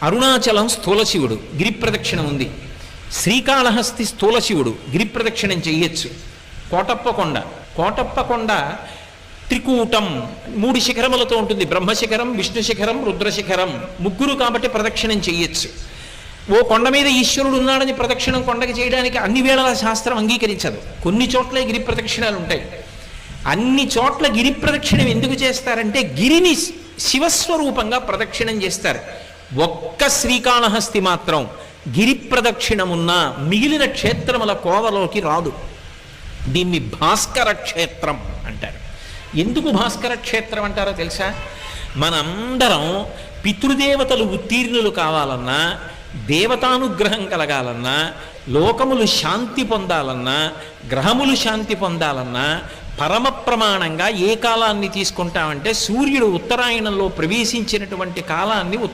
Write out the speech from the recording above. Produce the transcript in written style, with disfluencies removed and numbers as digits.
అరుణాచలం స్థూల శివుడు, గిరి ప్రదక్షిణ ఉంది. శ్రీకాళహస్తి స్థూల శివుడు, గిరి ప్రదక్షిణం చెయ్యొచ్చు. కోటప్పకొండ, కోటప్పకొండ త్రికూటం 3 శిఖరములతో ఉంటుంది. బ్రహ్మశిఖరం, విష్ణు శిఖరం, రుద్రశిఖరం, ముగ్గురు కాబట్టి ప్రదక్షిణం చెయ్యొచ్చు. ఓ కొండ మీద ఈశ్వరుడు ఉన్నాడని ప్రదక్షిణం కొండకి చేయడానికి అన్ని వేళల శాస్త్రం అంగీకరించదు. కొన్ని చోట్లే గిరి ప్రదక్షిణాలు ఉంటాయి. అన్ని చోట్ల గిరి ప్రదక్షిణం ఎందుకు చేస్తారంటే గిరిని శివస్వరూపంగా ప్రదక్షిణం చేస్తారు. ఒక్క శ్రీకాళహస్తి మాత్రం గిరి ప్రదక్షిణమున్న మిగిలిన క్షేత్రముల కోవలోకి రాదు. దీన్ని భాస్కర క్షేత్రం అంటారు. ఎందుకు భాస్కర క్షేత్రం అంటారో తెలుసా? మనందరం పితృదేవతలు ఉత్తీర్ణులు కావాలన్నా, దేవతానుగ్రహం కలగాలన్నా, లోకములు శాంతి పొందాలన్నా, గ్రహములు శాంతి పొందాలన్నా పరమ ప్రమాణంగా ఏ కాలాన్ని తీసుకుంటామంటే సూర్యుడు ఉత్తరాయణంలో ప్రవేశించినటువంటి కాలాన్ని